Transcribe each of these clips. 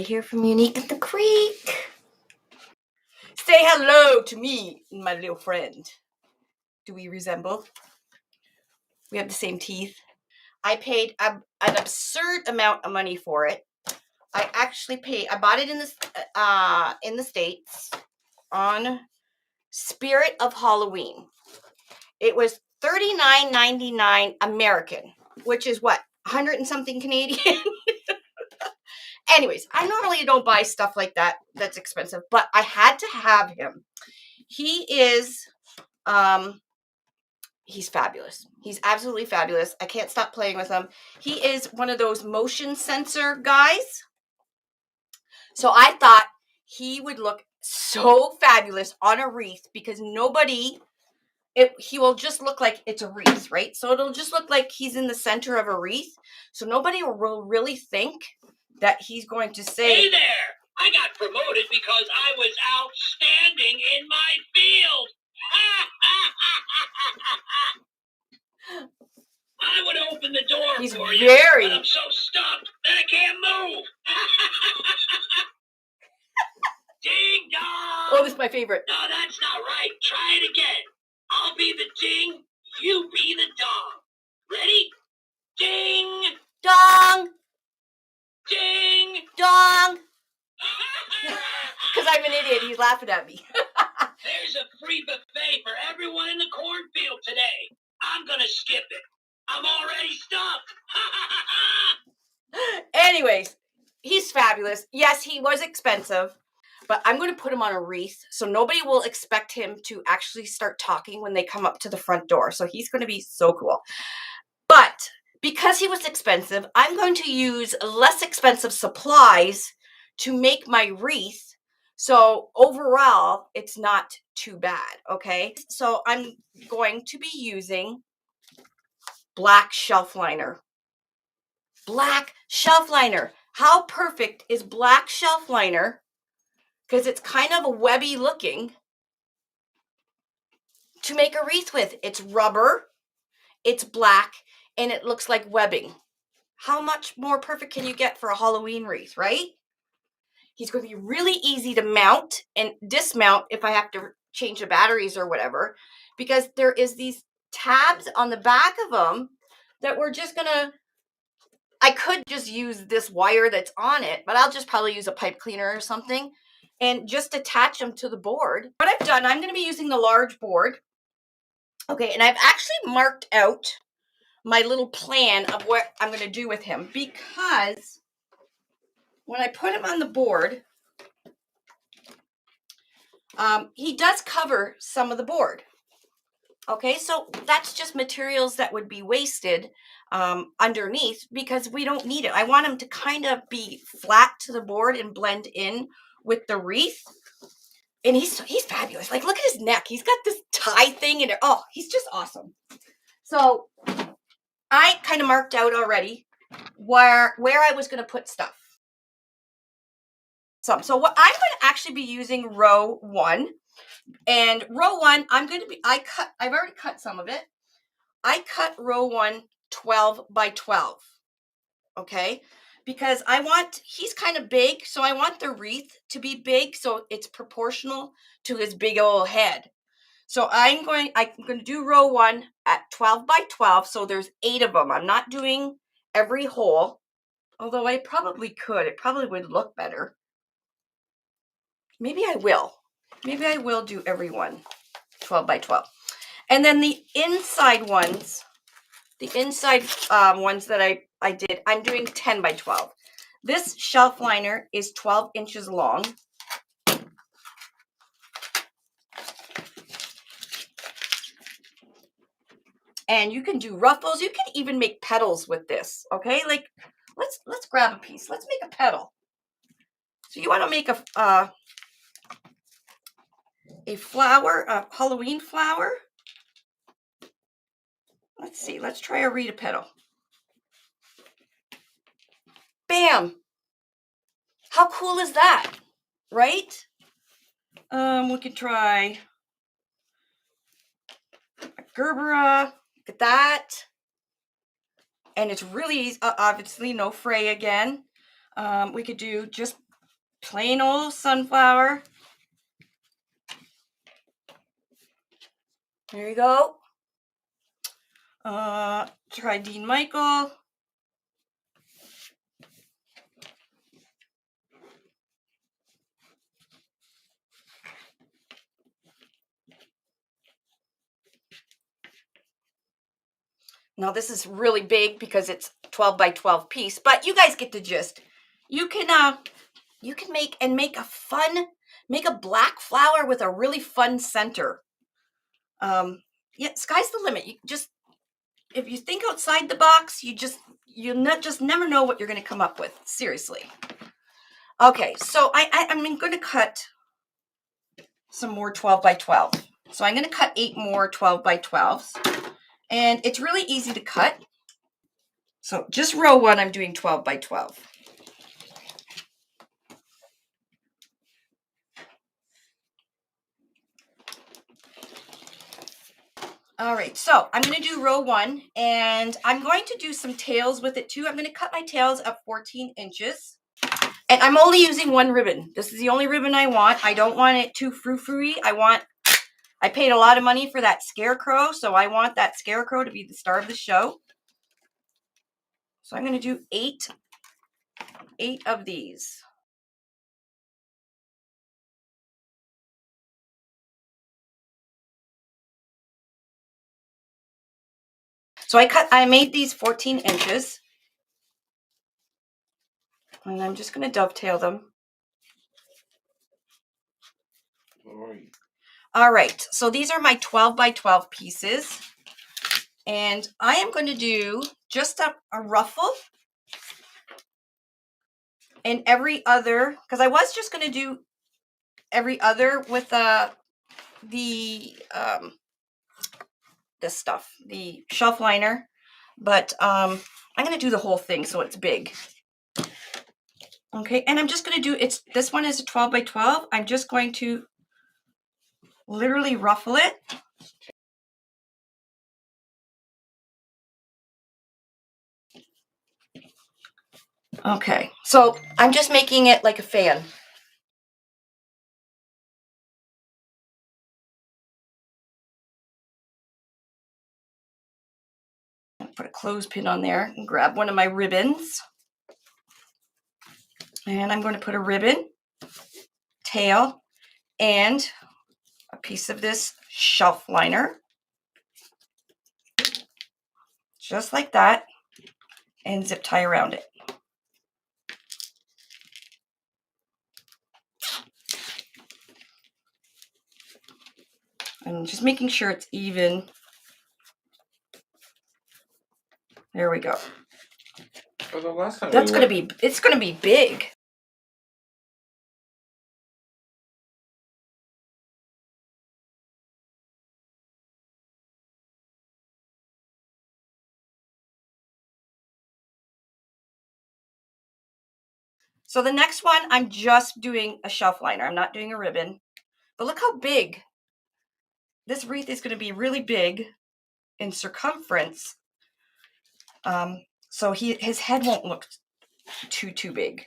here from Unique at the Creek. Say hello to me, my little friend. Do we resemble? We have the same teeth. I paid an absurd amount of money for it. I bought it in the States on Spirit of Halloween. It was $39.99 American, which is what, 100 and something Canadian? Anyways, I normally don't buy stuff like that that's expensive, but I had to have him. He is he's fabulous. He's absolutely fabulous. I can't stop playing with him. He is one of those motion sensor guys. So I thought he would look so fabulous on a wreath because he will just look like it's a wreath, right? So it'll just look like he's in the center of a wreath. So nobody will really think that he's going to say, "Hey there, I got promoted because I was outstanding in my field." I would open the door for you, but I'm so stuffed that I can't move. Ding dong! Oh, this is my favorite. No, that's not right. Try it again. I'll be the ding, you be the dong. Ready? Ding! Dong! Ding! Dong! Because I'm an idiot. He's laughing at me. There's a free buffet for everyone in the cornfield today. I'm going to skip it. I'm already stuffed. Anyways, he's fabulous. Yes, he was expensive, but I'm going to put him on a wreath so nobody will expect him to actually start talking when they come up to the front door. So he's going to be so cool. But because he was expensive, I'm going to use less expensive supplies to make my wreath. So overall, it's not too bad, okay? So I'm going to be using black shelf liner. Black shelf liner. How perfect is black shelf liner? Because it's kind of a webby looking to make a wreath with. It's rubber, it's black, and it looks like webbing. How much more perfect can you get for a Halloween wreath, right? He's going to be really easy to mount and dismount if I have to change the batteries or whatever, because there is these tabs on the back of them that we're just going to, I could just use this wire that's on it, but I'll just probably use a pipe cleaner or something and just attach them to the board. What I've done, I'm going to be using the large board. Okay, and I've actually marked out my little plan of what I'm going to do with him, because when I put him on the board, he does cover some of the board. Okay, so that's just materials that would be wasted underneath because we don't need it. I want him to kind of be flat to the board and blend in with the wreath. And he's fabulous. Like, look at his neck. He's got this tie thing in it. Oh, he's just awesome. So I kind of marked out already where I was going to put stuff. So what I'm going to actually be using row 1. And row 1, I've already cut some of it. I cut row 1 12 by 12. Okay? Because he's kind of big, so I want the wreath to be big so it's proportional to his big old head. So I'm going to do row 1 at 12 by 12, so there's 8 of them. I'm not doing every hole, although I probably could. It probably would look better. Maybe I will. Maybe I will do every one 12 by 12. And then the inside ones that I did, I'm doing 10 by 12. This shelf liner is 12 inches long. And you can do ruffles. You can even make petals with this, okay? Like, let's grab a piece. Let's make a petal. So you want to make a flower, a Halloween flower. Let's see. Let's try a Rita petal. Bam! How cool is that, right? We could try a Gerbera. Look at that. And it's really obviously no fray again. We could do just plain old sunflower. There you go. Try Dean Michael. Now this is really big because it's 12 by 12 piece, but you guys get the gist. You can make a black flower with a really fun center. Yeah, sky's the limit. You just, if you think outside the box, you just never know what you're going to come up with. Seriously. Okay, so I'm going to cut some more 12 by 12. So I'm going to cut 8 more 12 by 12s, and it's really easy to cut. So just row 1, I'm doing 12 by 12. All right, so I'm going to do row 1, and I'm going to do some tails with it too. I'm going to cut my tails up 14 inches, and I'm only using 1 ribbon. This is the only ribbon I want. I don't want it too frou-frou-y. I paid a lot of money for that Scarecrow, so I want that Scarecrow to be the star of the show. So I'm going to do 8 of these. So I made these 14 inches, and I'm just going to dovetail them. All right, so these are my 12 by 12 pieces, and I am going to do just a ruffle and every other, because I was just going to do every other with this stuff, the shelf liner, but I'm going to do the whole thing so it's big. Okay, and I'm just going to do, this one is a 12 by 12. I'm just going to literally ruffle it. Okay, so I'm just making it like a fan. Put a clothespin on there and grab one of my ribbons. And I'm going to put a ribbon, tail, and a piece of this shelf liner. Just like that. And zip tie around it. I'm just making sure it's even. There we go. Well, the last time It's going to be big. So the next one, I'm just doing a shelf liner. I'm not doing a ribbon. But look how big. This wreath is going to be really big in circumference. So his head won't look too big.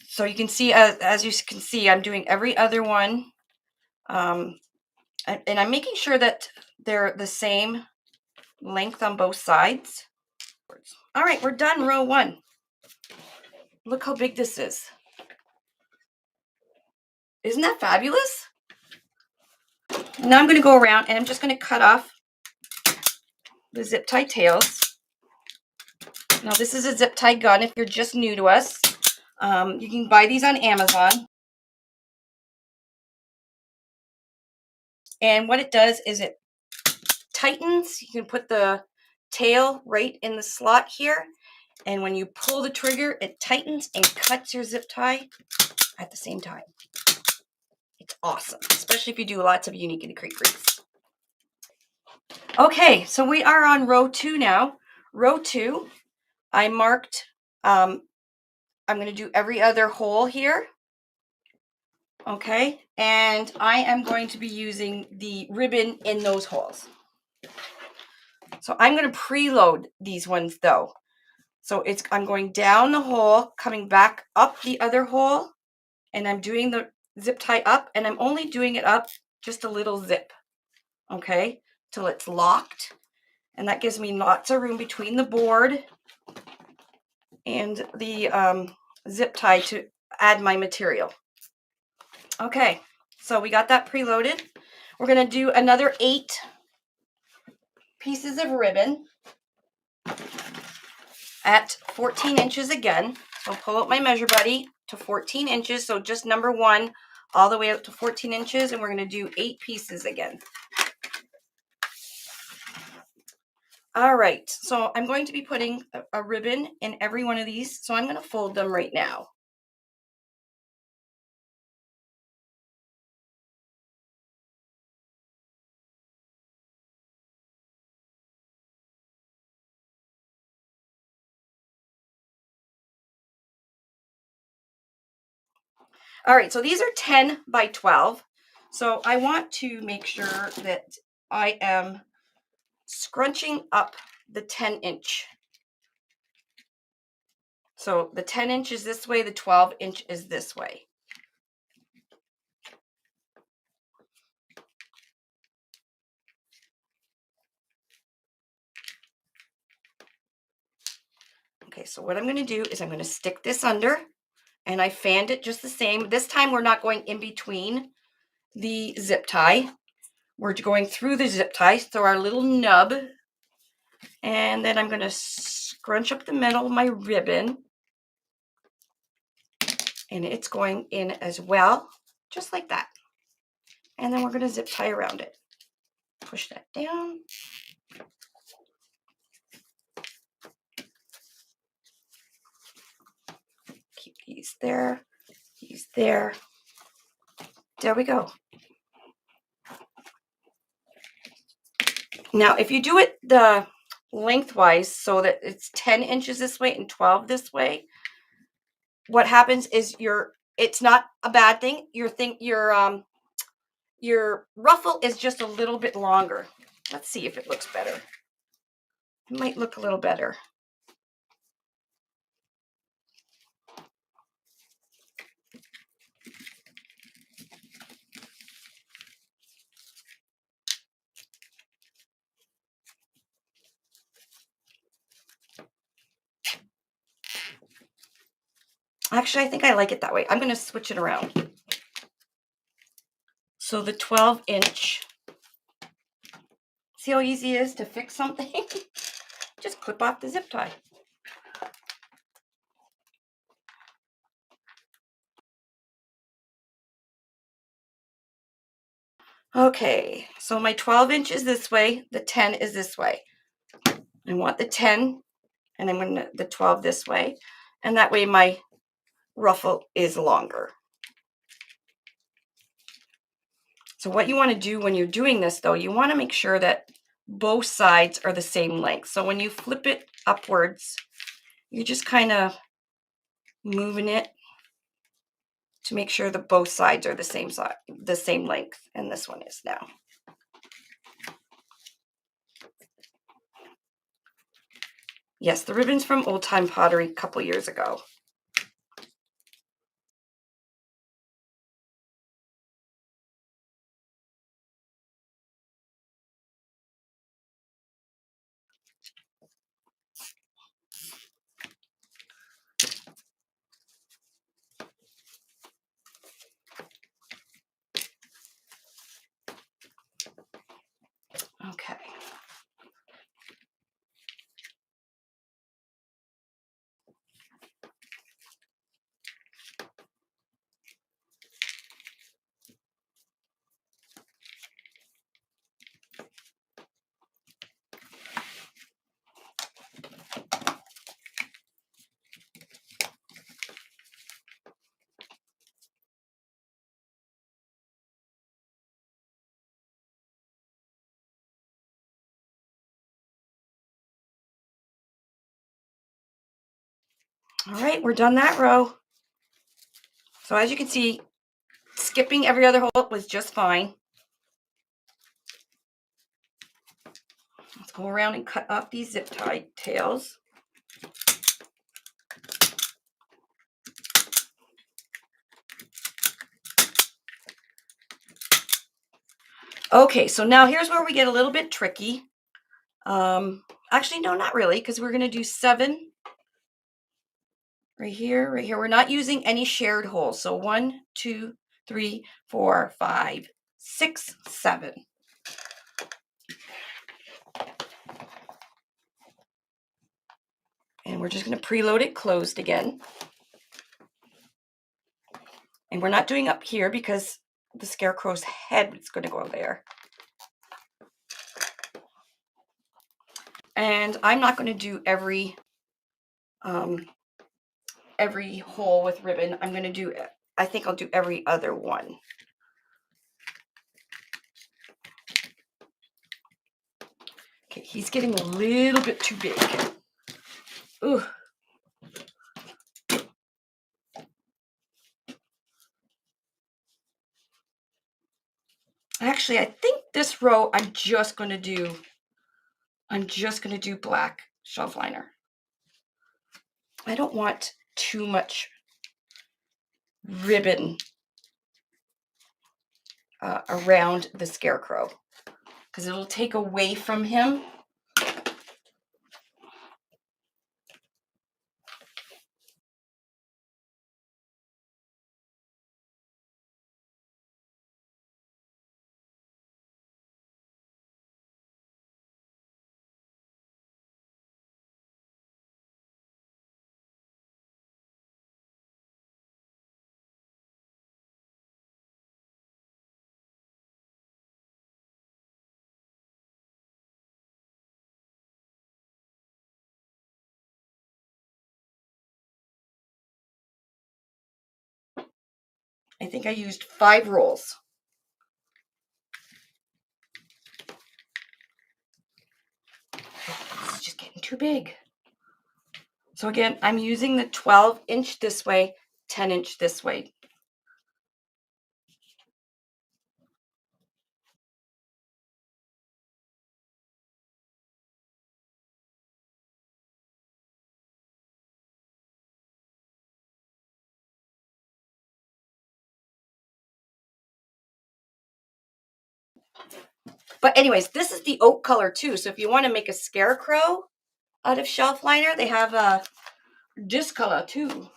So you can see, as you can see, I'm doing every other one And I'm making sure that they're the same length on both sides. All right, we're done row 1. Look how big this is. Isn't that fabulous? Now I'm going to go around and I'm just going to cut off the zip tie tails. Now this is a zip tie gun if you're just new to us. You can buy these on Amazon. And what it does is it tightens. You can put the tail right in the slot here. And when you pull the trigger, it tightens and cuts your zip tie at the same time. It's awesome, especially if you do lots of unique and creek wreaths. Okay, so we are on row 2 now. Row 2, I marked, I'm going to do every other hole here. Okay, and I am going to be using the ribbon in those holes. So I'm going to preload these ones though. So I'm going down the hole, coming back up the other hole, and I'm doing the zip tie up, and I'm only doing it up just a little zip, okay, till it's locked. And that gives me lots of room between the board and the zip tie to add my material. Okay, so we got that preloaded. We're going to do another 8 pieces of ribbon at 14 inches again. So I'll pull out my measure buddy to 14 inches. So just number 1 all the way out to 14 inches. And we're going to do 8 pieces again. All right. So I'm going to be putting a ribbon in every one of these. So I'm going to fold them right now. All right, so these are 10 by 12. So I want to make sure that I am scrunching up the 10-inch. So the 10-inch is this way, the 12-inch is this way. Okay, so what I'm going to do is I'm going to stick this under, and I fanned it just the same. This time we're not going in between the zip tie. We're going through the zip tie, so our little nub. And then I'm going to scrunch up the middle of my ribbon. And it's going in as well, just like that. And then we're going to zip tie around it. Push that down. Keep these there, these there. There we go. Now, if you do it the lengthwise so that it's 10 inches this way and 12 this way, what happens is it's not a bad thing. Your ruffle is just a little bit longer. Let's see if it looks better. It might look a little better. Actually, I think I like it that way. I'm going to switch it around. So the 12-inch, see how easy it is to fix something? Just clip off the zip tie. Okay, so my 12-inch is this way, the 10 is this way. I want the 10 and I'm going to the 12 this way, and that way my ruffle is longer. So what you want to do when you're doing this though, you want to make sure that both sides are the same length. So when you flip it upwards, you're just kind of moving it to make sure that both sides are the same length, and this one is now. Yes, the ribbon's from Old Time Pottery a couple years ago. All right, we're done that row. So as you can see, skipping every other hole was just fine. Let's go around and cut off these zip tie tails. Okay, so now here's where we get a little bit tricky. Actually, no, not really, because we're going to do 7 right here, right here. We're not using any shared holes. So 1, 2, 3, 4, 5, 6, 7. And we're just going to preload it closed again. And we're not doing up here because the Scarecrow's head is going to go there. And I'm not going to do every hole with ribbon. I'm going to do, I think I'll do every other one. Okay, he's getting a little bit too big. Ooh. Actually, I think this row I'm just going to do black shelf liner. I don't want too much ribbon around the Scarecrow because it'll take away from him. I think I used 5 rolls. This is just getting too big. So again, I'm using the 12-inch this way, 10-inch this way. But anyways, this is the oak color too. So if you want to make a Scarecrow out of shelf liner, they have this color too.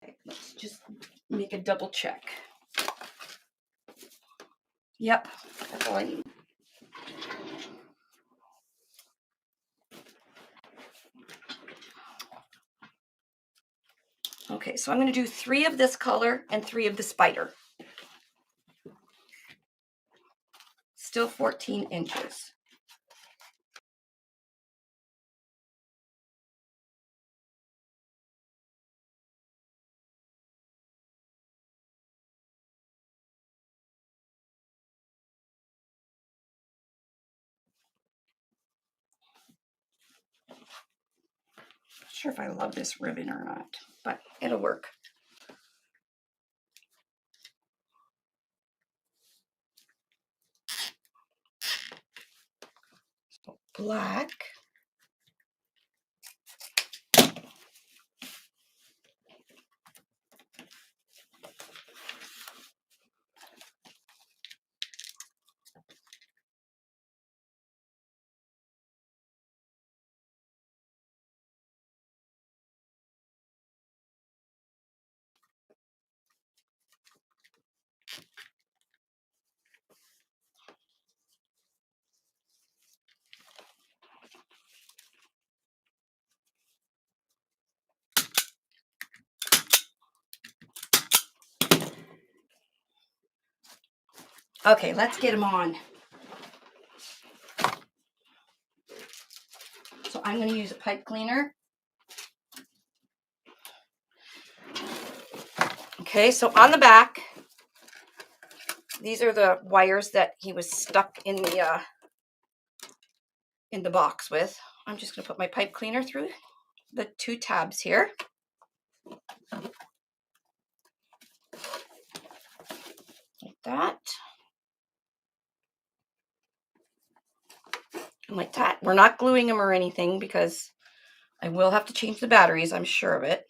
Okay, let's just make a double check. Yep, that's all I need. Okay, so I'm going to do 3 of this color and 3 of the spider. Still 14 inches. Not sure if I love this ribbon or not, but it'll work. So black. Okay, let's get them on. So I'm going to use a pipe cleaner. Okay, so on the back, these are the wires that he was stuck in the box with. I'm just going to put my pipe cleaner through the 2 tabs here. Like that. And like that. We're not gluing them or anything because I will have to change the batteries, I'm sure of it.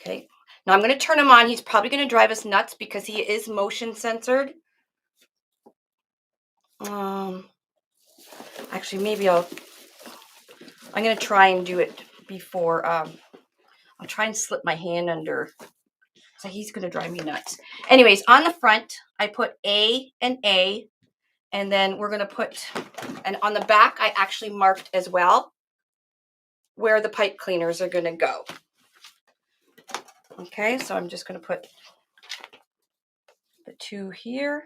Okay, now I'm going to turn him on. He's probably going to drive us nuts because he is motion censored. Actually, maybe I'm going to try and do it before, I'll try and slip my hand under, so he's going to drive me nuts. Anyways, on the front, I put A and A, and then we're going to put, and on the back, I actually marked as well where the pipe cleaners are going to go. Okay, so I'm just going to put the 2 here.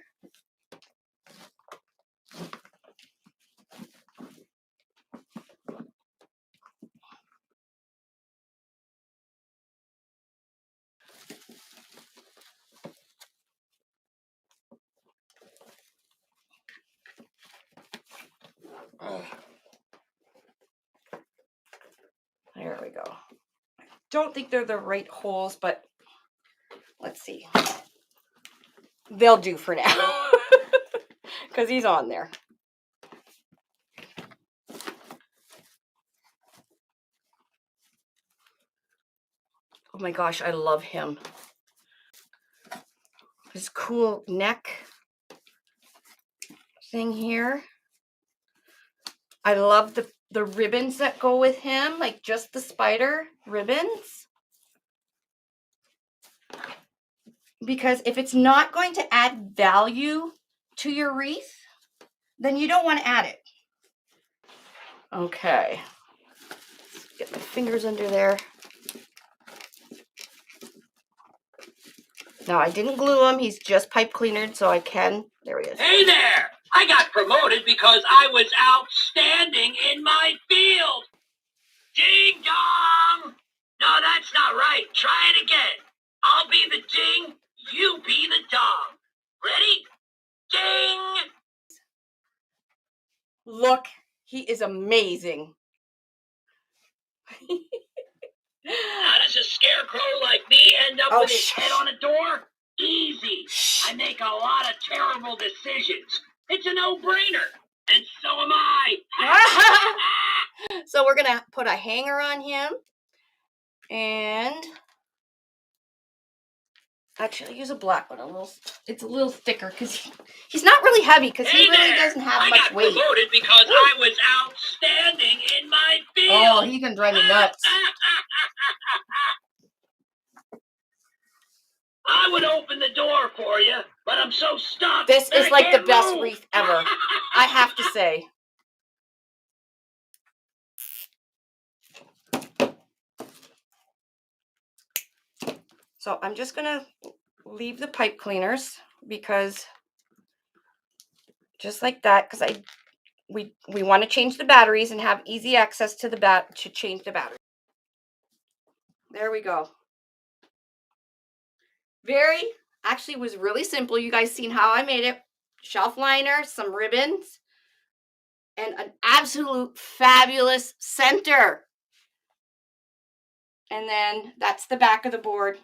There we go. Don't think they're the right holes, but let's see. They'll do for now because he's on there. Oh my gosh, I love him. His cool neck thing here. I love the ribbons that go with him, like just the spider ribbons. Because if it's not going to add value to your wreath, then you don't want to add it. Okay. Get my fingers under there. Now, I didn't glue him. He's just pipe cleanered, so I can. There he is. Hey there! I got promoted because I was outstanding in my field. Ding dong! No, that's not right. Try it again. I'll be the ding, you be the dong. Ready? Ding! Look, he is amazing. How does a scarecrow like me end up with his head on a door? Easy. I make a lot of terrible decisions. It's a no-brainer. And so am I. So we're going to put a hanger on him. And actually, use a black one. It's a little thicker because he's not really heavy because he really doesn't have much weight. I got promoted because I was outstanding in my field. Oh, he can drive me nuts. I would open the door for you, but I'm so stuck. This is like the best move. wreath ever, I have to say. So I'm just going to leave the pipe cleaners because just like that, because we want to change the batteries and have easy access to to change the battery. There we go. Actually was really simple. You guys seen how I made it. Shelf liner, some ribbons, and an absolute fabulous center. And then that's the back of the board.